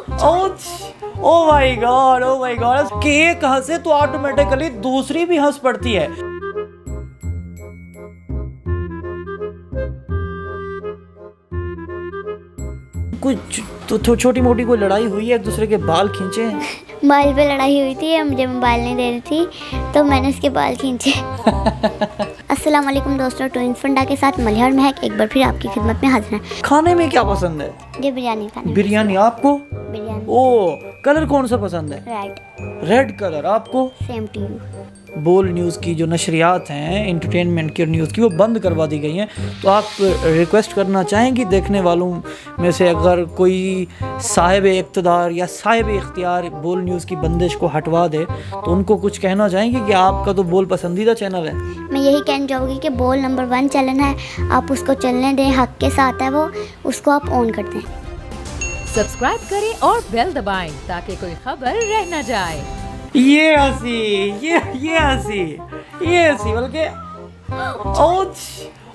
Oh my God, oh my God. कि एक हंसे तो ऑटोमेटिकली दूसरी भी हंस पड़ती है। कुछ तो छोटी मोटी कोई लड़ाई हुई है, एक दूसरे के बाल खींचे हैं? बाल पे लड़ाई हुई थी, मुझे मोबाइल नहीं दे रही थी तो मैंने उसके बाल खींचे। अस्सलाम वालेकुम दोस्तों, ट्विंस फंडा के साथ मलिहा और महक एक बार फिर आपकी खिदमत में हाजिर हैं। खाने में क्या पसंद है? ये बिरयानी खाने में। बिरयानी आपको? बिरयानी। ओ, कलर कौन सा पसंद है? रेड। रेड कलर आपको? Same to you. Bol news की जो नशरियात हैं एंटरटेनमेंट की और न्यूज़ की, वो बंद करवा दी गई हैं। तो आप रिक्वेस्ट करना चाहेंगी देखने वालों में से अगर कोई साहिब इक़्तिदार या साहिब इख्तियार बोल न्यूज़ की बंदिश को हटवा दे तो उनको कुछ कहना चाहेंगी कि आपका तो बोल पसंदीदा चैनल है? मैं यही कहना चाहूँगी कि बोल नंबर 1 चैनल है, आप उसको चलने दें, हक के साथ है वो, उसको आप ऑन कर दें। सब्सक्राइब करें और बेल दबाएं ताकि कोई खबर रह न जाए। ये हंसी बल्कि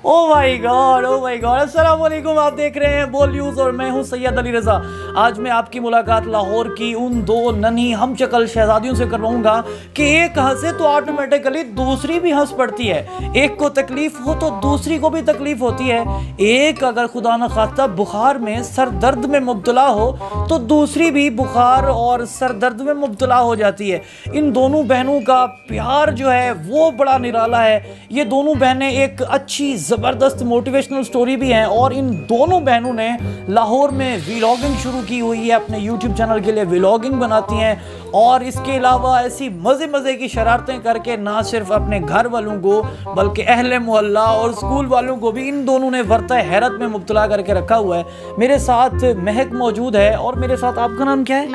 oh my God, oh my God. अस्सलाम वालेकुम, आप देख रहे हैं बोल न्यूज़ और मैं हूं सैयद अली रज़ा। आज मैं आपकी मुलाकात लाहौर की उन दो नन्ही हमशक्ल शहजादियों से करवाऊंगा कि एक हंसे तो ऑटोमेटिकली दूसरी भी हंस पड़ती है। एक को तकलीफ हो तो दूसरी को भी तकलीफ होती है। एक अगर खुदा न खास्ता बुखार में सर दर्द में मुब्तला हो तो दूसरी भी बुखार और सर दर्द में मुब्तला हो जाती है। इन दोनों बहनों का प्यार जो है वो बड़ा निराला है। ये दोनों बहनें एक अच्छी ज़बरदस्त मोटिवेशनल स्टोरी भी हैं और इन दोनों बहनों ने लाहौर में व्लॉगिंग शुरू की हुई है। अपने यूट्यूब चैनल के लिए व्लॉगिंग बनाती हैं और इसके अलावा ऐसी मज़े की शरारतें करके ना सिर्फ अपने घर वालों को बल्कि अहले मोहल्ला और स्कूल वालों को भी इन दोनों ने वर्ता हैरत में मुब्तला करके रखा हुआ है। मेरे साथ महक मौजूद है और मेरे साथ आपका नाम क्या है?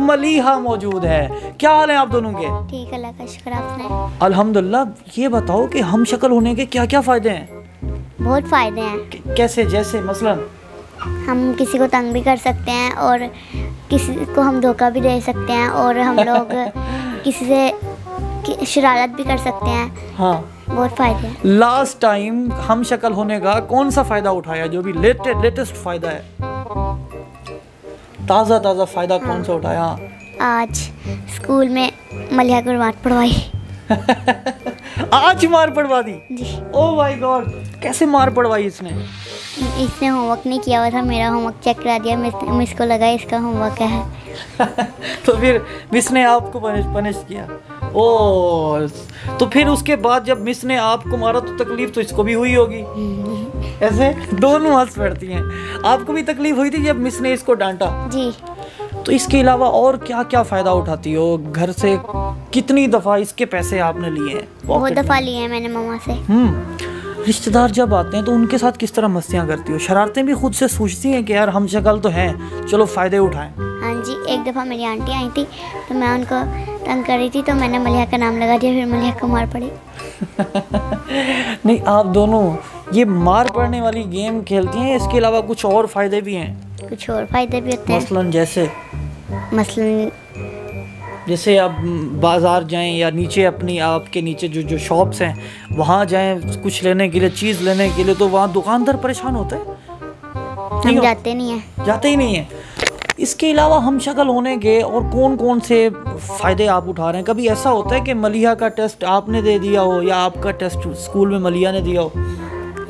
मलिहा मौजूद है। क्या हाल है आप दोनों के? ठीक, अल्लाह का शुक्र, आप सुनाएं? अल्हम्दुलिल्लाह। ये बताओ कि हम शक्ल होने के क्या क्या फ़ायदे हैं? बहुत फ़ायदे हैं। कैसे? जैसे मसलन हम किसी को तंग भी कर सकते हैं और किसी को हम धोखा भी दे सकते हैं और हम लोग किसी से शरारत भी कर सकते हैं। हाँ, बहुत फ़ायदे हैं। लास्ट टाइम हम शक्ल होने का कौन सा फ़ायदा उठाया, जो भी लेटेस्ट फ़ायदा है, ताज़ा फ़ायदा कौन सा उठाया? आज स्कूल में मलिहा को मार पड़वाई। आज मार पड़वा दी? जी। ओह माय गॉड, कैसे मार पड़वाई इसने? इसने होमवर्क नहीं किया हुआ था, मेरा होमवर्क चेक करा दिया, मिस को लगा इसका होमवर्क है। तो फिर मिस ने आपको पनिश किया? ओह, तो फिर उसके बाद जब मिस ने आपको मारा तो तकलीफ तो इसको भी हुई होगी। ऐसे दोनों हंस पड़ती हैं। आपको भी तकलीफ हुई थी जब मिस ने इसको डांटा? जी। तो इसके अलावा और क्या क्या फ़ायदा उठाती हो? घर से कितनी दफ़ा इसके पैसे आपने लिए हैं? बहुत दफ़ा लिए हैं मैंने मामा से। रिश्तेदार जब आते हैं तो उनके साथ किस तरह मस्तियाँ करती हो? शरारतें भी खुद से सोचती हैं कि यार हम शक्ल तो हैं, चलो फ़ायदे उठाएं? हाँ जी, एक दफ़ा मेरी आंटी आई थी तो मैं उनको तंग कर रही थी तो मैंने मलिहा का नाम लगा दिया, फिर मलिहा को मार पड़ी। नहीं, आप दोनों ये मार पड़ने वाली गेम खेलती हैं, इसके अलावा कुछ और फ़ायदे भी हैं? कुछ और फ़ायदे भी होते हैं। मसलन जैसे आप बाज़ार जाएं या नीचे अपनी आपके नीचे जो शॉप्स हैं वहाँ जाएं कुछ लेने के लिए, चीज़ लेने के लिए, तो वहाँ दुकानदार परेशान होता है? हम जाते ही नहीं है। इसके अलावा हम शक्ल होने के और कौन से फ़ायदे आप उठा रहे हैं? कभी ऐसा होता है कि मलिहा का टेस्ट आपने दे दिया हो या आपका टेस्ट स्कूल में मलिहा ने दिया हो?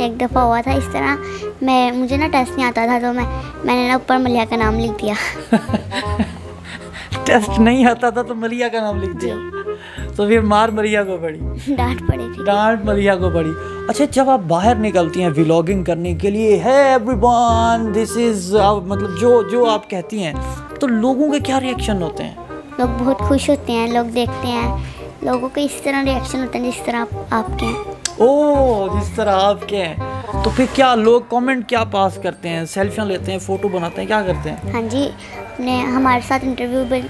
एक दफ़ा हुआ था इस तरह, मुझे ना टेस्ट नहीं आता था तो मैंने ना ऊपर मलिहा का नाम लिख दिया। टेस्ट नहीं आता था तो मलिहा का नाम लिख दिया, तो फिर मार मलिहा को पड़ी? डांट मलिहा को पड़ी। अच्छा, जब आप बाहर निकलती हैं व्लॉगिंग करने के लिए, है एवरीवन दिस इज, मतलब जो आप कहती हैं, तो लोगों के क्या रिएक्शन होते हैं? लोग बहुत खुश होते हैं, लोग देखते हैं, लोगों के इस तरह रिएक्शन होते हैं जिस तरह आपके हैं। ओह, जिस तरह आपके हैं। तो फिर क्या लोग कमेंट क्या पास करते हैं? सेल्फियाँ लेते हैं, फ़ोटो बनाते हैं, क्या करते हैं? हाँ जी, हमारे साथ इंटरव्यू भी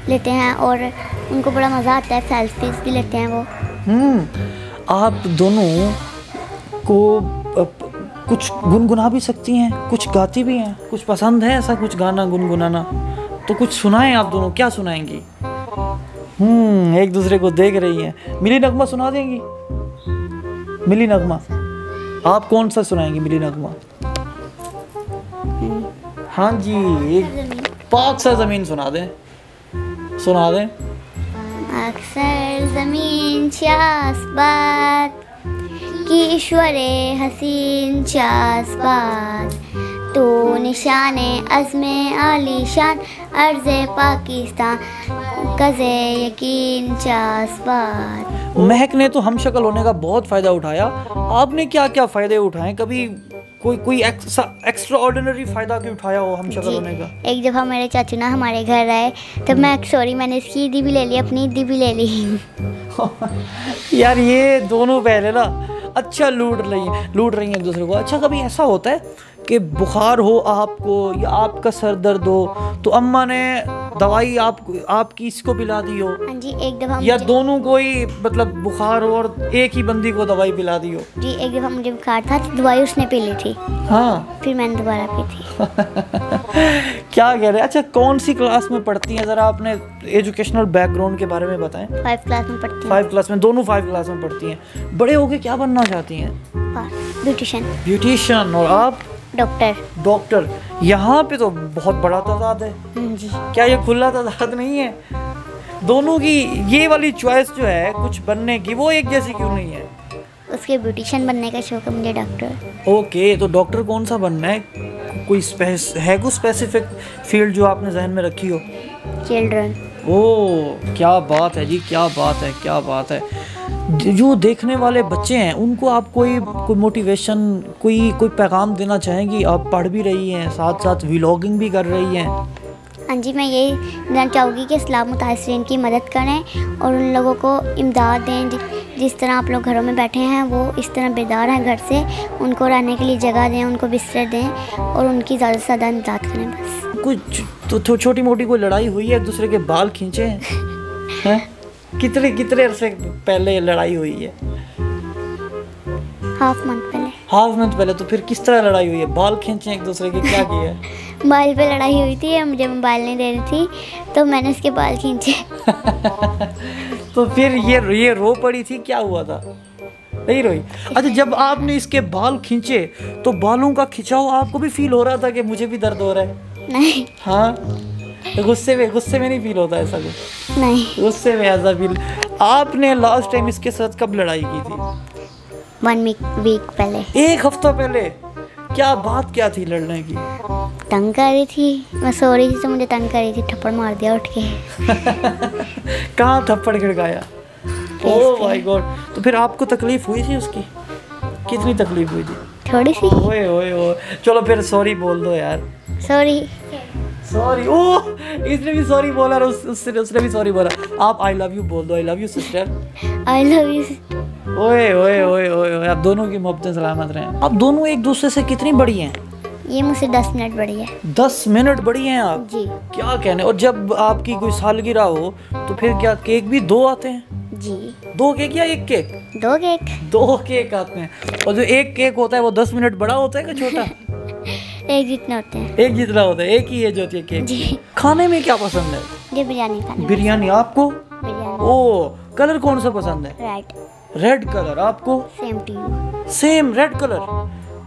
लेते हैं और उनको बड़ा मज़ा आता है, सेल्फीज भी लेते हैं वो। आप दोनों को कुछ गुनगुना भी सकती हैं, कुछ गाती भी हैं, कुछ पसंद है ऐसा कुछ गाना गुनगुनाना? तो कुछ सुनाएं आप दोनों, क्या सुनाएंगी? एक दूसरे को देख रही हैं। मिली नगमा सुना देंगी? मिली नगमा, आप कौन सा सुनाएंगी? मिली नगमा? हाँ जी, पाक सा ज़मीन सुना दें, सुना दें। अक्सर ज़मीन शास्बात की ईश्वरे हसीन शास्बात, तो निशाने अज़्मे आलीशान अर्ज़े पाकिस्तान कज़े यकीन शास्बात। महक ने तो हम शक्ल होने का बहुत फ़ायदा उठाया, आपने क्या क्या फ़ायदे उठाए? कभी कोई एक्स्ट्रा ऑर्डिनरी फ़ायदा क्यों उठाया हो हम शक्ल होने का? एक दफ़ा मेरे चाचू ना हमारे घर आए तो मैंने इसकी ईदी भी ले ली, अपनी ईदी भी ले ली। यार ये दोनों पहले ना अच्छा लूट रही हैं एक दूसरे को। अच्छा, कभी ऐसा होता है कि बुखार हो आपको या आपका सर दर्द हो तो अम्मा ने दवाई आपकी इसको पिला दी हो? हाँ जी, एक दफ़ा या दोनों को ही मतलब बुखार हो और एक ही बंदी को दवाई पिला दी हो? जी, एक दफ़ा मुझे बुखार था तो दवाई उसने पी ली थी। हाँ, फिर मैंने दोबारा पी थी। क्या कह रहे हैं? अच्छा, कौन सी क्लास में पढ़ती हैं? ज़रा अपने एजुकेशनल बैकग्राउंड के बारे में बताएं। 5 क्लास में पढ़ती हूँ। 5 क्लास में? दोनों 5 क्लास में पढ़ती हैं। बड़े होके क्या बनना चाहती हैं? ब्यूटिशियन। और आप? डॉक्टर। यहाँ पे तो बहुत बड़ा तादाद है जी। क्या ये खुला तादाद नहीं है? दोनों की ये वाली चॉइस जो है कुछ बनने की, वो एक जैसी क्यों नहीं है? उसके ब्यूटिशियन बनने का शौक है मुझे, डॉक्टर। ओके, तो डॉक्टर कौन सा बनना है? कोई स्पेसिफिक फील्ड जो आपने जहन में रखी हो? चिल्ड्रन। ओह, क्या बात है जी, क्या बात है। जो देखने वाले बच्चे हैं उनको आप कोई मोटिवेशन, कोई पैगाम देना चाहेंगी? आप पढ़ भी रही हैं, साथ साथ व्लॉगिंग भी कर रही हैं। हाँ जी, मैं यही जानना चाहूँगी कि इस्लाम मुतासिरीन की मदद करें और उन लोगों को इमदाद दें जिस तरह आप लोग घरों में बैठे हैं वो इस तरह बेदार हैं घर से, उनको रहने के लिए जगह दें, उनको बिस्तर दें और उनकी ज़्यादा से ज़्यादा इमदाद करें बस। कुछ तो छोटी मोटी कोई लड़ाई हुई है? एक दूसरे के बाल खींचे हैं? कितने अरसे पहले लड़ाई हुई है? हाफ मंथ पहले। तो फिर किस तरह लड़ाई हुई है? बाल खींचे एक दूसरे के, क्या किया है? मोबाइल पे लड़ाई हुई थी, मुझे मोबाइल नहीं दे रही थी तो मैंने उसके बाल खींचे। तो फिर ये रो पड़ी थी, क्या हुआ था? नहीं रोई? अच्छा, जब आपने इसके बाल खींचे तो बालों का खिंचाव आपको भी फील हो रहा था कि मुझे भी दर्द हो रहा है? नहीं। हाँ, तो गुस्से में नहीं फील होता ऐसा कुछ? नहीं, गुस्से में ऐसा फील। आपने लास्ट टाइम इसके साथ कब लड़ाई की थी? 1 वीक पहले। 1 हफ्ता पहले? क्या बात क्या थी लड़ने की? तंग कर रही थी, मैं सो रही थी तो मुझे तंग कर रही थी, थप्पड़ मार दिया उठ के। कहाँ थप्पड़ खिड़काया? Oh my God. तो फिर आपको तकलीफ हुई थी उसकी? कितनी तकलीफ हुई थी? थोड़ी सी। ओए चलो फिर सॉरी बोल दो यार। सॉरी। ओह, इसने भी सॉरी बोला और उसने भी सॉरी बोला। आप आई लव यू बोल दो। I love you sister. I love you. ओए, आप दोनों की मोहब्बतें सलामत रहें। आप दोनों एक दूसरे से कितनी बड़ी हैं? ये मुझसे 10 मिनट बड़ी है। 10 मिनट बड़ी हैं आप? जी। क्या कहने। और जब आपकी कोई सालगिरह हो तो फिर क्या केक भी 2 आते हैं? जी। 2 केक या 1 केक? 2 केक। 2 केक आते हैं। और जो 1 केक होता है वो 10 मिनट बड़ा होता है कि छोटा? एक जितना होते हैं। एक जितना होता है, एक ही एज होती है केक। जी। खाने में क्या पसंद है? मुझे बिरयानी खाने। बिरयानी। आपको? बिरयानी। ओह, कलर कौन सा पसंद है? Red colour. आपको? Same to you. Same red colour.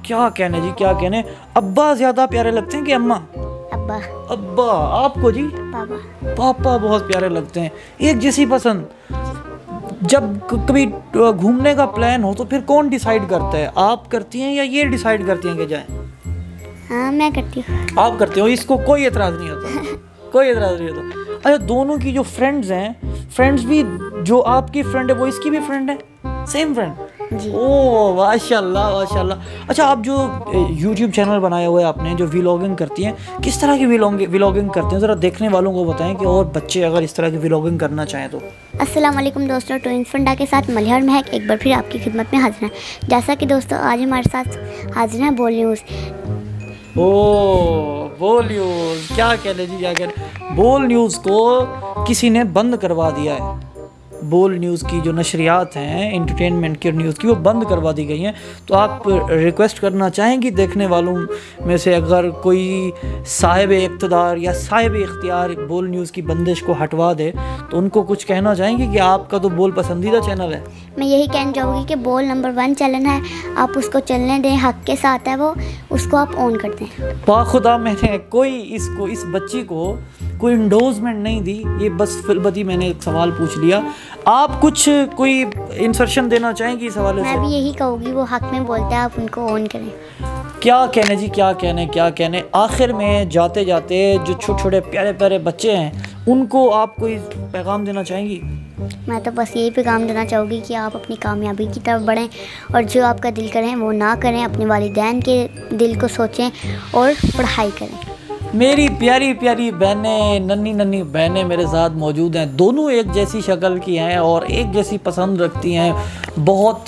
क्या कहने जी, क्या कहने। अब्बा ज्यादा प्यारे लगते हैं कि अम्मा? अब्बा। आपको जी? पापा बहुत प्यारे लगते हैं। एक जैसी पसंद। जब कभी घूमने का प्लान हो तो फिर कौन डिसाइड करता है? आप करती हैं या ये डिसाइड करती हैं कि जाएं? हाँ, मैं करती हूँ। आप करते हो? इसको कोई एतराज़ नहीं होता? कोई एतराज़ नहीं होता। अच्छा, दोनों की जो फ्रेंड्स हैं, फ्रेंड्स भी जो आपकी फ्रेंड है वो इसकी भी फ्रेंड है? Same friend? जी। ओह माशाल्लाह। अच्छा, आप जो YouTube चैनल बनाया हुआ है आपने, जो व्लॉगिंग करती हैं, किस तरह की व्लॉगिंग करते हैं? ज़रा देखने वालों को बताएं कि और बच्चे अगर इस तरह की व्लॉगिंग करना चाहें तो। अस्सलाम वालेकुम दोस्तों, ट्विंस फंडा के साथ मलिहा और महक एक बार फिर आपकी खिदमत में हाजिर हैं। जैसा कि दोस्तों आज हमारे साथ हाजिर हैं बोल न्यूज़। बोल न्यूज़, क्या कहने जी, क्या कहने। बोल न्यूज़ को किसी ने बंद करवा दिया है। बोल न्यूज़ की जो नशरियात हैं एंटरटेनमेंट की न्यूज़ की, वो बंद करवा दी गई हैं। तो आप रिक्वेस्ट करना चाहेंगी देखने वालों में से अगर कोई साहिब इक़्तिदार या साहिब इख्तियार बोल न्यूज़ की बंदिश को हटवा दे तो उनको कुछ कहना चाहेंगी कि आपका तो बोल पसंदीदा चैनल है? मैं यही कहना चाहूँगी कि बोल नंबर 1 चैनल है, आप उसको चलने दें, हक के साथ है वो, उसको आप ऑन कर दें। बाखुदा मैंने इस बच्ची को कोई इंडोर्समेंट नहीं दी, ये बस फिलबती मैंने एक सवाल पूछ लिया। आप कोई इंसर्शन देना चाहेंगी इस हवाले से? मैं भी यही कहूँगी, वो हक में बोलते हैं, आप उनको ऑन करें। क्या कहने जी, क्या कहने। आखिर में जाते जाते जो छोटे छोटे प्यारे प्यारे बच्चे हैं उनको आप कोई पैगाम देना चाहेंगी? मैं तो बस यही पैगाम देना चाहूँगी कि आप अपनी कामयाबी की तरफ बढ़ें और जो आपका दिल करें वो ना करें, अपने वालिदैन के दिल को सोचें और पढ़ाई करें। मेरी प्यारी प्यारी बहनें, नन्ही बहनें मेरे साथ मौजूद हैं। दोनों एक जैसी शक्ल की हैं और एक जैसी पसंद रखती हैं। बहुत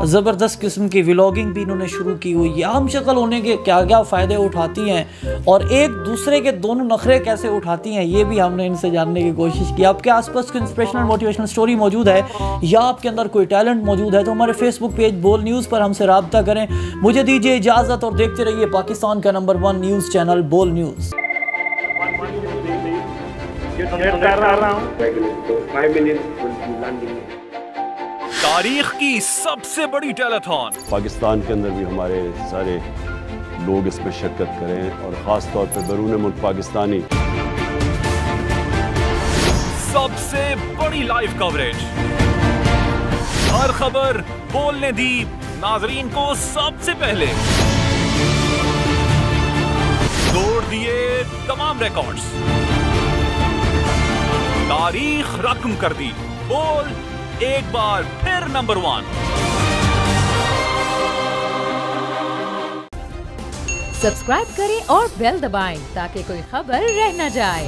ज़बरदस्त किस्म की व्लॉगिंग भी इन्होंने शुरू की हुई है। हम शक्ल होने के क्या क्या फ़ायदे उठाती हैं और एक दूसरे के दोनों नखरे कैसे उठाती हैं, ये भी हमने इनसे जानने की कोशिश की। आपके आसपास कोई इंस्पिरेशनल मोटिवेशनल स्टोरी मौजूद है या आपके अंदर कोई टैलेंट मौजूद है तो हमारे फेसबुक पेज बोल न्यूज़ पर हमसे रब्ता करें। मुझे दीजिए इजाज़त और देखते रहिए पाकिस्तान का नंबर 1 न्यूज़ चैनल बोल न्यूज़। तारीख की सबसे बड़ी टेलीथॉन, पाकिस्तान के अंदर भी हमारे सारे लोग इसमें शिरकत करें और ख़ास तौर पे बैरून मुल्क पाकिस्तानी। सबसे बड़ी लाइव कवरेज, हर खबर बोलने दी नाजरीन को सबसे पहले, तोड़ दिए तमाम रिकॉर्ड्स, तारीख रकम कर दी। बोल एक बार फिर नंबर 1। सब्सक्राइब करें और बेल दबाएं ताकि कोई खबर रह न जाए।